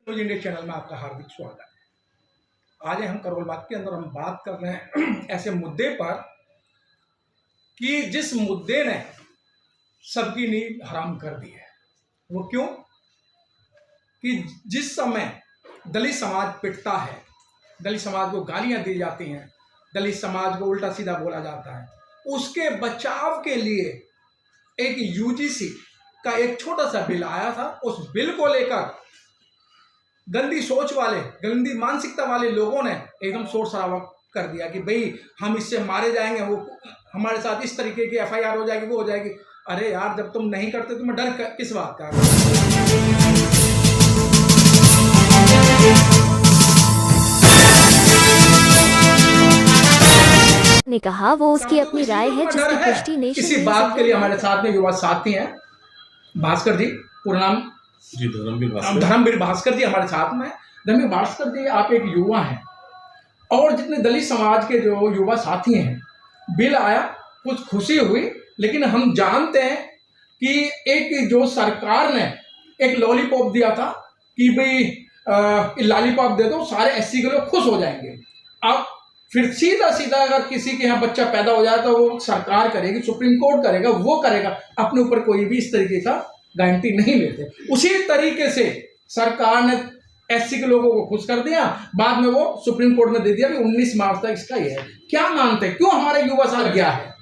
News India channel में आपका हार्दिक स्वागत है। आज हम करोल बाग के अंदर हम बात कर रहे हैं ऐसे मुद्दे पर कि जिस मुद्दे ने सबकी नींद हराम कर दी है। वो क्यों? कि जिस समय दलित समाज पिटता है, दलित समाज को गालियां दी जाती हैं, दलित समाज को उल्टा सीधा बोला जाता है, उसके बचाव के लिए एक यूजीसी का एक छोटा सा बिल आया था। उस बिल को लेकर गंदी सोच वाले, गंदी मानसिकता वाले लोगों ने एकदम शोर शराबा कर दिया कि भाई हम इससे मारे जाएंगे, वो हमारे साथ इस तरीके की एफआईआर हो जाएगी, वो हो जाएगी। अरे यार, जब तुम नहीं करते तुम्हें डर किस बात का? ने कहा वो उसकी अपनी राय है जिसकी पुष्टि नेशन इसी बात के लिए हमारे साथ में युवा साथी हैं भास्कर जी, पूरा नाम जी धर्मवीर भास्कर जी हमारे साथ में। धर्मवीर भास्कर जी, आप एक युवा हैं और जितने दलित समाज के जो युवा साथी हैं, बिल आया, कुछ खुशी हुई, लेकिन हम जानते हैं कि एक जो सरकार ने एक लॉलीपॉप दिया था कि भाई लॉलीपॉप दे दो, सारे एससी के लोग खुश हो जाएंगे। अब फिर सीधा सीधा अगर किसी के यहाँ बच्चा पैदा हो जाए तो वो सरकार करेगी, सुप्रीम कोर्ट करेगा, वो करेगा, अपने ऊपर कोई भी इस तरीके का गारंटी नहीं लेते। उसी तरीके से सरकार ने एससी के लोगों को खुश कर दिया, बाद में वो सुप्रीम कोर्ट में दे दिया कि 19 मार्च तक इसका ही है। क्या मानते हैं, क्यों हमारे युवा साथ गया है?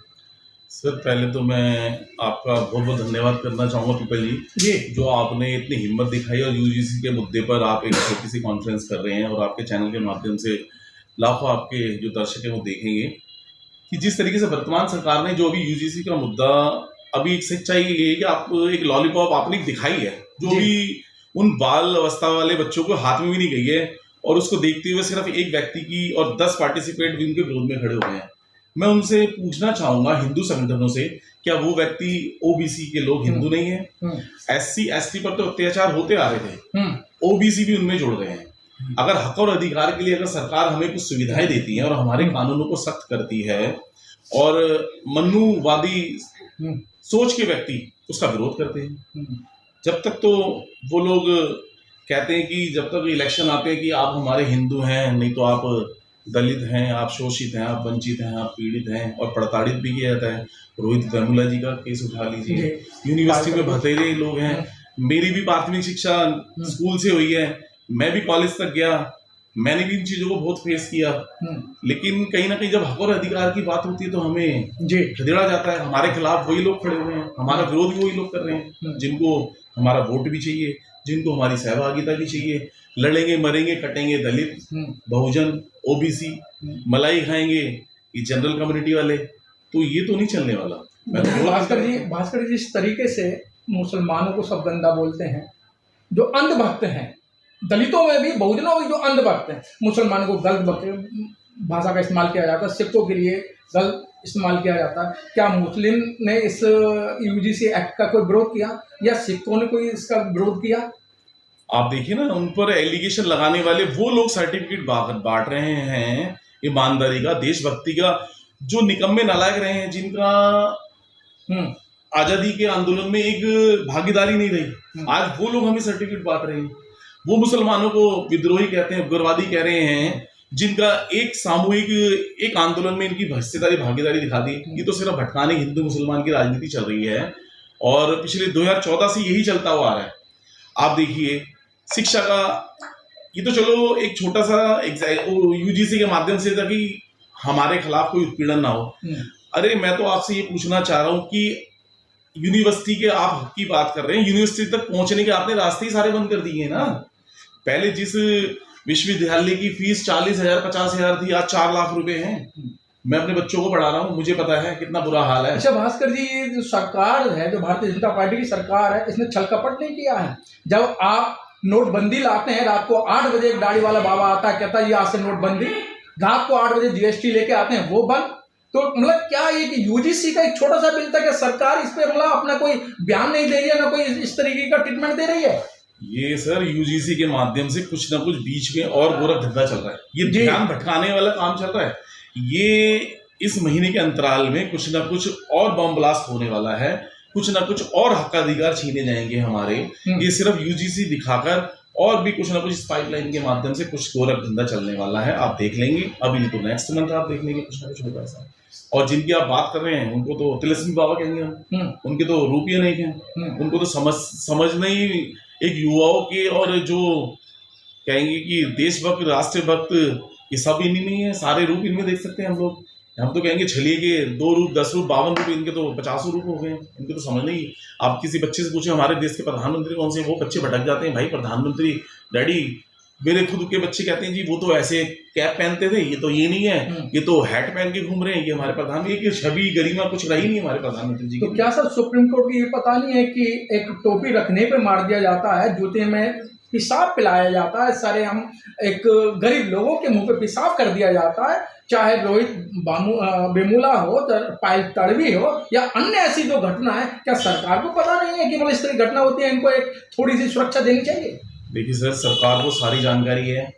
सर, पहले तो मैं आपका बहुत बहुत धन्यवाद करना चाहूँगा पीपल जी, जो आपने इतनी हिम्मत दिखाई और यूजीसी के मुद्दे पर आप एक छोटी सी कॉन्फ्रेंस कर रहे हैं और आपके चैनल के माध्यम से लाखों आपके जो दर्शक हैं वो देखेंगे कि जिस तरीके से वर्तमान सरकार ने जो अभी यूजीसी का मुद्दा, अभी एक सच्चाई ये है कि आप एक लॉलीपॉप आपने दिखाई है जो भी उन बाल अवस्था वाले बच्चों को हाथ में भी नहीं गई है, और उसको देखते हुए सिर्फ एक व्यक्ति की और 10 पार्टिसिपेंट भी उनके विरोध में खड़े हो गए हैं। मैं उनसे पूछना चाहूंगा, हिंदू संगठनों से, क्या वो व्यक्ति ओबीसी के लोग हिंदू नहीं है? एससी एसटी पर तो अत्याचार होते आ रहे थे, ओबीसी भी उनमें जुड़ गए हैं। अगर हक और अधिकार के लिए अगर सरकार हमें कुछ सुविधाएं देती है और हमारे कानूनों को सख्त करती है और मनुवादी सोच के व्यक्ति उसका विरोध करते हैं, जब तक तो वो लोग कहते हैं कि जब तक इलेक्शन आते हैं कि आप हमारे हिंदू हैं, नहीं तो आप दलित हैं, आप शोषित हैं, आप वंचित हैं, आप पीड़ित हैं, और प्रताड़ित भी किया जाता है। रोहित वेमुला जी का केस उठा लीजिए, यूनिवर्सिटी में भतेरे लोग हैं। मेरी भी प्राथमिक शिक्षा स्कूल से हुई है, मैं भी कॉलेज तक गया, मैंने भी इन चीजों को बहुत फेस किया, लेकिन कहीं ना कहीं जब हक और अधिकार की बात होती है तो हमें खदेड़ा जाता है। हमारे खिलाफ वही लोग खड़े हुए हैं, हमारा विरोध भी वही लोग कर रहे हैं, जिनको हमारा वोट भी चाहिए, जिनको हमारी सहभागिता भी चाहिए। लड़ेंगे, मरेंगे, कटेंगे दलित, बहुजन, ओबीसी, मलाई खाएंगे ये जनरल कम्युनिटी वाले, तो ये तो नहीं चलने वाला। भास्कर जी, जिस तरीके से मुसलमानों को सब गंदा बोलते हैं, जो अंधभक्त हैं, दलितों में भी, बहुजनों में जो अंधभक्त हैं, मुसलमानों को गलत भाषा का इस्तेमाल किया जाता है, सिखों के लिए गलत इस्तेमाल किया जाता है। क्या मुस्लिम ने इस यूजीसी एक्ट का कोई विरोध किया या सिखों ने कोई इसका विरोध किया? आप देखिए ना, उन पर एलिगेशन लगाने वाले वो लोग सर्टिफिकेट बांट रहे हैं ईमानदारी का, देशभक्ति का, जो निकम्मे नालायक रहे हैं, जिनका आजादी के आंदोलन में एक भागीदारी नहीं रही, आज वो लोग हमें सर्टिफिकेट बांट रहे हैं। वो मुसलमानों को विद्रोही कहते हैं, उग्रवादी कह रहे हैं, जिनका एक सामूहिक एक आंदोलन में इनकी हिस्सेदारी, भागीदारी दिखा दी। ये तो सिर्फ भटकाने हिंदू मुसलमान की राजनीति चल रही है और पिछले 2014 से यही चलता हुआ आ रहा है। आप देखिए शिक्षा का, ये तो चलो एक छोटा सा यूजीसी के माध्यम से था कि हमारे खिलाफ कोई उत्पीड़न ना हो। अरे मैं तो आपसे ये पूछना चाह रहा हूँ कि यूनिवर्सिटी के आप हक की बात कर रहे हैं, यूनिवर्सिटी तक पहुंचने के आपने रास्ते ही सारे बंद कर दिए ना। पहले जिस विश्वविद्यालय की फीस 40,000 50,000 थी, आज 4 लाख रुपए है। मैं अपने बच्चों को पढ़ा रहा हूँ, मुझे पता है कितना बुरा हाल है। अच्छा भास्कर जी, ये जो सरकार है, जो भारतीय जनता पार्टी की सरकार है, इसने छल कपट नहीं किया है। जब आप नोटबंदी लाते हैं, रात को 8 बजे एक दाढ़ी वाला बाबा आता है, कहता है ये आज से नोटबंदी, रात को 8 बजे जीएसटी लेके आते हैं, वो बंद। तो मतलब क्या ये कि यूजीसी का एक छोटा सा बिल था, क्या सरकार इस पे मतलब अपना कोई बयान नहीं दे रही है, ना कोई इस तरीके का ट्रीटमेंट दे रही है? ये सर यूजीसी के माध्यम से कुछ ना कुछ बीच में और गोरख धंधा चल रहा है, ये ध्यान भटकाने वाला काम चल रहा है। ये इस महीने के अंतराल में कुछ ना कुछ और बम ब्लास्ट होने वाला है, कुछ ना कुछ और हक अधिकार छीने जाएंगे हमारे। ये सिर्फ यूजीसी दिखाकर और भी कुछ ना कुछ इस पाइपलाइन के माध्यम से कुछ गोरख धंधा चलने वाला है, आप देख लेंगे। अभी नहीं तो नेक्स्ट मंथ आप देख लेंगे कुछ ना कुछ होगा ऐसा। और जिनकी आप बात कर रहे हैं उनको तो तिलस्मी बाबा कहेंगे हम, उनके तो रूपये नहीं हैं, उनको तो समझना ही एक युवाओं के, और जो कहेंगे कि देशभक्त राष्ट्रभक्त, ये सब इन्हीं में है, सारे रूप इनमें देख सकते हैं हम लोग। हम तो कहेंगे छलिए के 2 रूप 10 रूप 52 रूप, इनके तो 50 रूप हो गए हैं, इनके तो समझ नहीं। आप किसी बच्चे से पूछे हमारे देश के प्रधानमंत्री कौन से, वो बच्चे भटक जाते हैं, भाई प्रधानमंत्री डैडी, मेरे खुद के बच्चे कहते हैं जी वो तो ऐसे कैप पहनते थे, ये तो ये नहीं है, ये तो हैट पहन के घूम रहे हैं, ये हमारे प्रधानमंत्री की छवि गरिमा कुछ रही नहीं हमारे प्रधानमंत्री जी की। तो क्या सर सुप्रीम कोर्ट को ये पता नहीं है कि एक टोपी रखने पे मार दिया जाता है, जूते में पेशाब पिलाया जाता है, सारे हम एक गरीब लोगों के मुंह पे पेशाब कर दिया जाता है, चाहे रोहित वेमुला हो, पायल तड़वी हो या अन्य ऐसी जो घटना है, क्या सरकार को पता नहीं है कि मतलब इस तरह की घटना होती है, इनको एक थोड़ी सी सुरक्षा देनी चाहिए? देखिए सर, सरकार को सारी जानकारी है।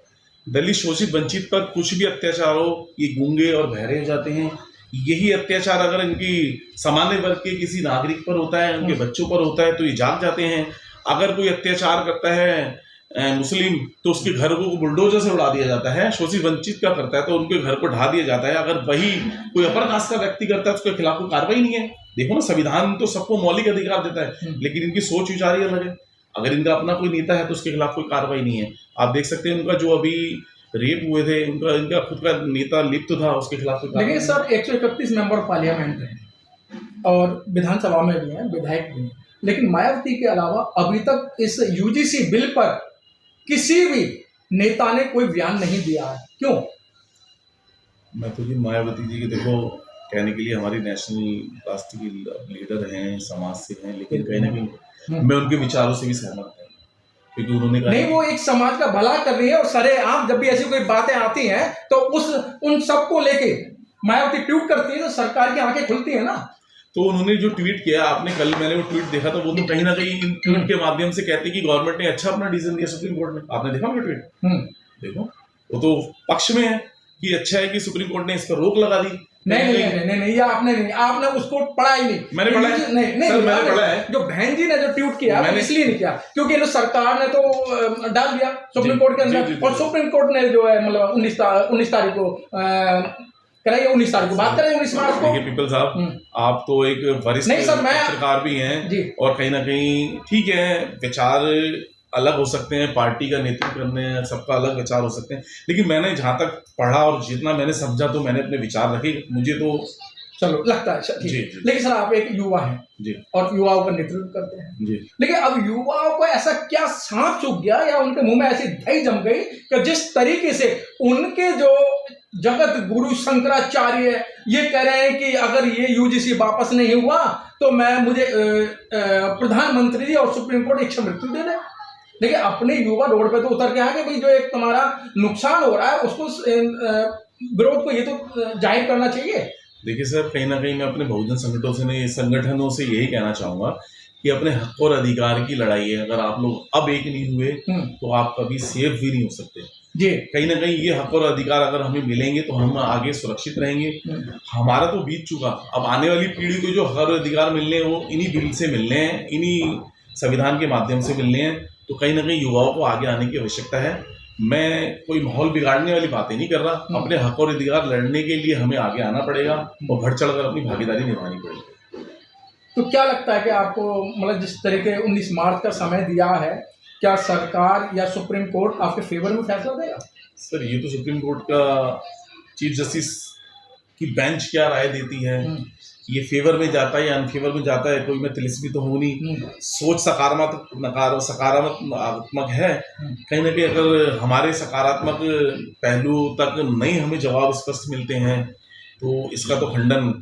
दलित शोषित वंचित पर कुछ भी अत्याचार हो, ये गूंगे और बहरे हो जाते हैं। यही अत्याचार अगर इनकी सामान्य वर्ग के किसी नागरिक पर होता है, उनके बच्चों पर होता है, तो ये जाग जाते हैं। अगर कोई अत्याचार करता है मुस्लिम, तो उसके घर को बुलडोजर से उड़ा दिया जाता है। शोषित वंचित का करता है तो उनके घर को ढा दिया जाता है। अगर वही कोई अपर कास्ट का व्यक्ति करता है उसके खिलाफ कोई कार्रवाई नहीं है। देखो ना, संविधान तो सबको मौलिक अधिकार देता है, लेकिन इनकी सोच विचार ही अलग है। अगर इनका अपना कोई नेता है तो उसके खिलाफ कोई कार्रवाई नहीं है। आप देख सकते हैं उनका जो अभी रेप हुए थे, इनका खुद का नेता लिप्त था, उसके खिलाफ कोई कार्रवाई। देखिए सर, 131 मेंबर पार्लियामेंट हैं और विधानसभा में भी हैं, विधायक भी हैं, लेकिन मायावती के अलावा अभी तक इस यूजीसी बिल पर किसी भी नेता ने कोई बयान नहीं दिया है। क्यों? मैं तो जी मायावती जी के देखो कहने के लिए हमारी नेशनल राष्ट्रीय लीडर हैं, समाज से हैं, लेकिन कहीं ना कहीं मैं उनके विचारों से भी सहमत हूँ, क्योंकि उन्होंने कहा नहीं, वो एक समाज का भला कर रही है और सरेआम जब भी ऐसी कोई बातें आती हैं तो उन सबको लेके मायावती ट्वीट करती है तो सरकार की आंखें खुलती है ना। तो उन्होंने जो ट्वीट किया, आपने कल मैंने वो ट्वीट देखा था, वो तो कहीं ना कहीं इन ट्वीट के माध्यम से कहते कि गवर्नमेंट ने अच्छा अपना डिसीजन दिया सुप्रीम कोर्ट में। आपने देखा वो ट्वीट? देखो, वो तो पक्ष में है कि अच्छा है कि सुप्रीम कोर्ट ने इस पर रोक लगा दी। नहीं, ये आपने उसको पढ़ा ही नहीं। मैंने पढ़ा है, नहीं, सर मैंने पढ़ा है। जो बहन जी ने जो ट्वीट किया मैंने इसलिए नहीं किया क्योंकि सरकार ने तो डाल दिया सुप्रीम कोर्ट के अंदर, और सुप्रीम कोर्ट ने जो है मतलब 19 तारीख को कराइए, 19 तारीख को बात करें, 19 मार्च को। देखिए पीपल साहब, आप तो एक वरिष्ठ पत्रकार भी हैं, और कहीं ना कहीं ठीक है, विचार अलग हो सकते हैं, पार्टी का नेतृत्व करने सबका अलग विचार हो सकते हैं, लेकिन मैंने जहां तक पढ़ा और जितना मैंने समझा तो मैंने अपने विचार रखे। मुझे तो चलो लगता है ठीक। लेकिन सर आप एक युवा हैं जी, और युवाओं का नेतृत्व करते हैं जी, लेकिन अब युवाओं को ऐसा क्या सांप चुभ गया या उनके मुंह में ऐसी दही जम गई कि जिस तरीके से उनके जो जगत गुरु शंकराचार्य ये कह रहे हैं कि अगर ये यूजीसी वापस नहीं हुआ तो मुझे प्रधानमंत्री जी और सुप्रीम कोर्ट इच्छा मृत्यु दे दे। देखिए, अपने युवा रोड पे तो उतर के आगे भाई जो एक तुम्हारा नुकसान हो रहा है उसको विरोध को ये तो जाहिर करना चाहिए। देखिए सर, कहीं ना कहीं मैं अपने बहुजन संगठनों से यही कहना चाहूंगा कि अपने हक और अधिकार की लड़ाई है। अगर आप लोग अब एक नहीं हुए तो आप कभी सेफ भी नहीं हो सकते जी। कहीं ना कहीं ये हक और अधिकार अगर हमें मिलेंगे तो हम आगे सुरक्षित रहेंगे। हमारा तो बीत चुका, अब आने वाली पीढ़ी को जो हक और अधिकार मिलने हैं वो इन्हीं बिल से मिलने हैं, इन्हीं संविधान के माध्यम से मिलने हैं। तो कहीं ना कहीं युवाओं को आगे आने की आवश्यकता है। मैं कोई माहौल बिगाड़ने वाली बातें नहीं कर रहा, अपने हक और अधिकार लड़ने के लिए हमें आगे आना पड़ेगा और बढ़ चढ़कर अपनी भागीदारी निभानी पड़ेगी। तो क्या लगता है कि आपको मतलब जिस तरीके 19 मार्च का समय दिया है, क्या सरकार या सुप्रीम कोर्ट आपके फेवर में फैसला देगा? सर, ये तो सुप्रीम कोर्ट का चीफ जस्टिस की बेंच क्या राय देती है, ये फेवर में जाता है या अनफेवर में जाता है, कोई मैं तिलिस्मी तो हूँ नहीं। सोच सकारात्मक है। कहीं ना कहीं अगर हमारे सकारात्मक पहलू तक नहीं हमें जवाब स्पष्ट मिलते हैं तो इसका तो खंडन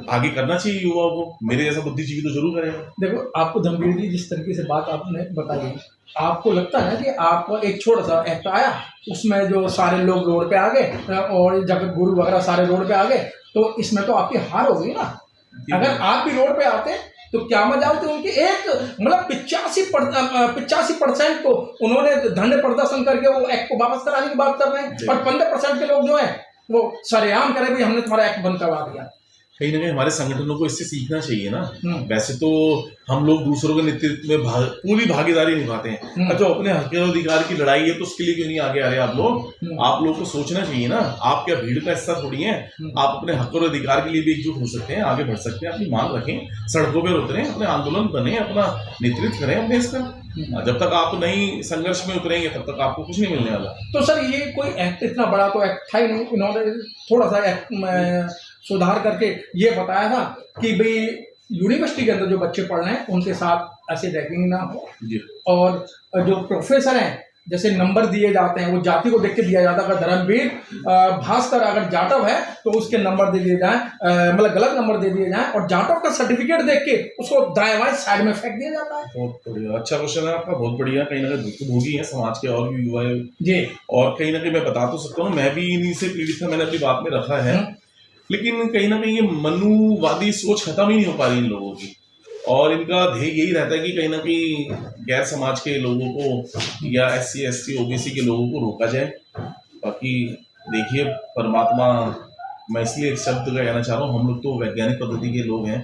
आगे करना चाहिए युवाओं को। मेरे जैसा बुद्धिजीवी तो जरूर करेगा। देखो, आपको धमवीर जी जिस तरीके से बात आपने बताई, आपको लगता है ना कि आप एक छोटा सा एक्ट आया उसमें जो सारे लोग रोड पे आ गए और जगत गुरु वगैरह सारे रोड पे आ गए, तो इसमें तो आपकी हार हो गई ना। अगर आप भी रोड पे आते तो क्या मजा होती? उनकी एक मतलब 85% को उन्होंने धरने प्रदर्शन करके वो एक्ट को वापस कराने की बात कर रहे हैं और 15% के लोग जो है वो सरेआम करे भाई हमने तुम्हारा एक्ट बंद करवा दिया। कहीं ना कहीं हमारे संगठनों को इससे सीखना चाहिए ना। वैसे तो हम लोग दूसरों के नेतृत्व में पूरी भागीदारी निभाते हैं, अच्छा अपने हक और अधिकार की लड़ाई है तो उसके लिए क्यों नहीं आगे आ रहे आप लोग? आप लोग को सोचना चाहिए ना, आप क्या भीड़ का हिस्सा थोड़ी हैं? आप अपने हक और अधिकार के लिए भी एकजुट हो सकते हैं, आगे बढ़ सकते हैं, अपनी मांग रखें, सड़कों पर उतरें, अपने आंदोलन बने, अपना नेतृत्व करें अपने इसका। जब तक आप नहीं संघर्ष में उतरेंगे तब तक आपको कुछ नहीं मिलने वाला। तो सर ये कोई एक्ट इतना बड़ा तो एक्ट था ही नहीं, इन्होंने थोड़ा सा एक्ट सुधार करके ये बताया था कि भाई यूनिवर्सिटी के अंदर जो बच्चे पढ़ रहे हैं उनके साथ ऐसे रैगिंग ना हो, और जो प्रोफेसर हैं जैसे नंबर दिए जाते हैं वो जाति को देख के दिया जाता है। अगर धर्मवीर भास्कर अगर जाटव है तो उसके नंबर दे दिए जाए, मतलब गलत नंबर दे दिए जाए, और जाटव का सर्टिफिकेट देख के उसको दाएं बाएं साइड में फेंक दिया जाता है। बहुत बढ़िया, अच्छा क्वेश्चन है आपका, बहुत बढ़िया। कहीं ना कहीं भोगी है समाज के और भी युवा जी, और कहीं ना कहीं मैं बता तो सकता हूँ, मैं भी इन्हीं से पीड़ित था, मैंने अपनी बात में रखा है। लेकिन कहीं ना कहीं ये मनुवादी सोच खत्म ही नहीं हो पा रही इन लोगों की, और इनका ध्येय यही रहता है कि कहीं ना कहीं गैर समाज के लोगों को या SC ST OBC के लोगों को रोका जाए। बाकी देखिए परमात्मा, मैं इसलिए एक शब्द का कहना चाह रहा हूँ, हम लोग तो वैज्ञानिक पद्धति के लोग हैं,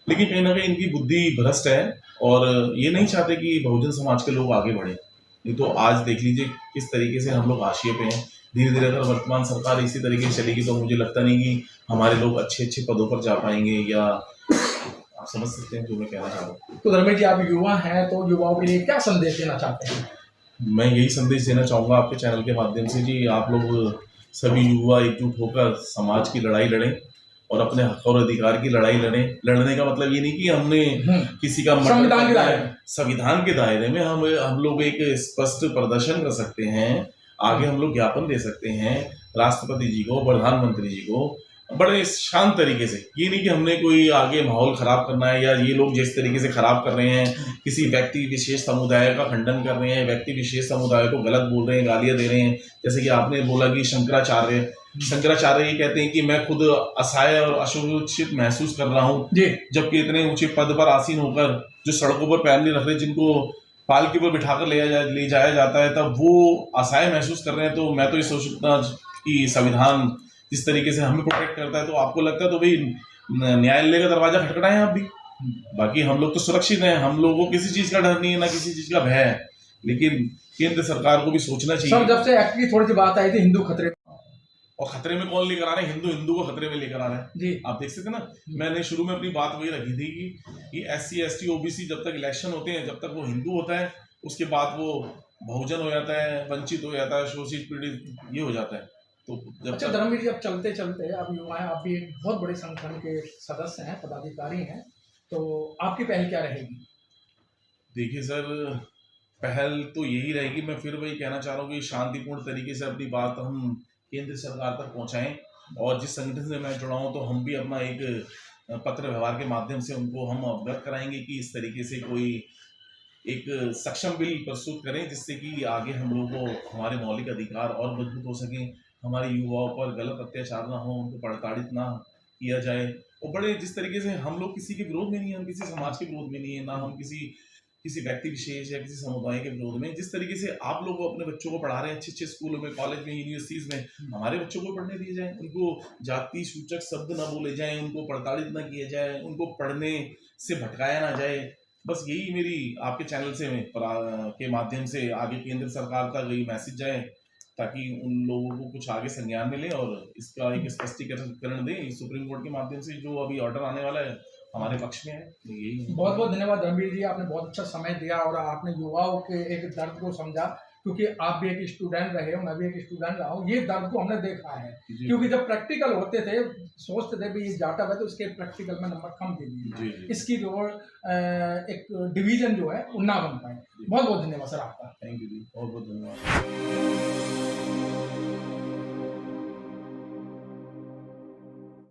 लेकिन कहीं ना कहीं इनकी बुद्धि भ्रष्ट है और ये नहीं चाहते कि बहुजन समाज के लोग आगे बढ़े। नहीं तो आज देख लीजिए किस तरीके से हम लोग हाशिए पे हैं। धीरे धीरे अगर वर्तमान सरकार इसी तरीके से चलेगी तो मुझे लगता नहीं कि हमारे लोग अच्छे अच्छे पदों पर जा पाएंगे, या आप समझ सकते हैं जो मैं कहना चाह रहा हूँ। तो धर्मेश जी आप युवा हैं, तो युवाओं के लिए क्या संदेश देना चाहते हैं? मैं यही संदेश देना चाहूँगा आपके चैनल के माध्यम से जी, आप लोग सभी युवा एकजुट होकर समाज की लड़ाई लड़ें और अपने हक और अधिकार की लड़ाई लड़ें। लड़ने का मतलब ये नहीं कि हमने किसी का संविधान के दायरे में हम लोग एक स्पष्ट प्रदर्शन कर सकते हैं, आगे हम लोग ज्ञापन दे सकते हैं राष्ट्रपति जी को, प्रधानमंत्री जी को, बड़े शांत तरीके से। ये नहीं कि हमने कोई आगे माहौल खराब करना है, या ये लोग जिस तरीके से खराब कर रहे हैं, किसी व्यक्ति विशेष समुदाय का खंडन कर रहे हैं, व्यक्ति विशेष समुदाय को गलत बोल रहे हैं, गालियां दे रहे हैं। जैसे कि आपने बोला कि शंकराचार्य ये कहते हैं कि मैं खुद असहाय और असुरक्षित महसूस कर रहा हूँ, जबकि इतने ऊंचे पद पर आसीन होकर जो सड़कों पर पैर नहीं रख रहे, जिनको पालकी पर बिठाकर ले जाया जाता है, तब वो असहाय महसूस कर रहे हैं। तो मैं तो ये सोचता कि संविधान जिस तरीके से हमें प्रोटेक्ट करता है, तो आपको लगता है तो भाई न्यायालय का दरवाजा खटखटाएं आप भी। बाकी हम लोग तो सुरक्षित हैं, हम लोगों को किसी चीज का डर नहीं है, ना किसी चीज का भय है। लेकिन केंद्र सरकार को भी सोचना चाहिए। सर जब से एक्ट की थोड़ी सी बात आई थी हिंदू खतरे, और खतरे में कौन लेकर आ रहे हैं? हिंदू को खतरे में लेकर आ रहा है जी। आप देख सकते हैं ना, मैंने शुरू में अपनी बात वही रखी थी कि SC ST OBC जब तक इलेक्शन होते हैं, जब तक वो हिंदू होता है, उसके बाद वो बहुजन हो जाता है, वंचित हो जाता है, शोषित पीड़ित ये हो जाता है। तो अच्छा धर्मवीर जी, अब चलते चलते आप युवा हैं, आप भी एक बहुत बड़े संगठन के सदस्य हैं, पदाधिकारी हैं, तो आपकी पहल क्या रहेगी? देखिए सर, पहल तो यही रहेगी, मैं फिर वही कहना चाह रहा हूँ कि शांतिपूर्ण तरीके से अपनी बात हम केंद्र सरकार तक पहुँचाएं, और जिस संगठन से मैं जुड़ा हूँ तो हम भी अपना एक पत्र व्यवहार के माध्यम से उनको हम अवगत कराएंगे कि इस तरीके से कोई एक सक्षम बिल प्रस्तुत करें, जिससे कि आगे हम लोगों को हमारे मौलिक अधिकार और मजबूत हो सकें, हमारे युवाओं पर गलत अत्याचार ना हो, उनको प्रताड़ित ना किया जाए। और बड़े जिस तरीके से हम लोग किसी के विरोध में नहीं है, हम किसी समाज के विरोध में नहीं है, ना हम किसी व्यक्ति विशेष या किसी समुदाय के विरोध में। जिस तरीके से आप लोग अपने बच्चों को पढ़ा रहे हैं अच्छे अच्छे स्कूलों में, कॉलेज में, यूनिवर्सिटीज में, हमारे बच्चों को पढ़ने दिए जाए, उनको जाति सूचक शब्द ना बोले जाएं, उनको प्रताड़ित ना किया जाए, उनको पढ़ने से भटकाया ना जाए। बस यही मेरी आपके चैनल से के माध्यम से आगे केंद्र सरकार तक यही मैसेज जाए, ताकि उन लोगों को कुछ आगे संज्ञान मिले और इसका एक स्पष्टीकरण दें सुप्रीम कोर्ट के माध्यम से। जो अभी ऑर्डर आने वाला है हमारे पक्ष में है। यही बहुत बहुत धन्यवाद धर्मवीर जी, आपने बहुत अच्छा समय दिया और आपने युवाओं के एक दर्द को समझा, क्योंकि आप भी एक स्टूडेंट रहे हो, मैं भी एक स्टूडेंट रहा हूँ। ये दर्द को हमने देखा है, क्योंकि जब प्रैक्टिकल होते थे सोचते थे भी ये जाटव है तो इसके प्रैक्टिकल में नंबर कम दे दिए, इसकी जो एक डिवीजन जो है वो ना बन पाए। बहुत बहुत धन्यवाद सर आपका। थैंक यू जी, बहुत बहुत धन्यवाद।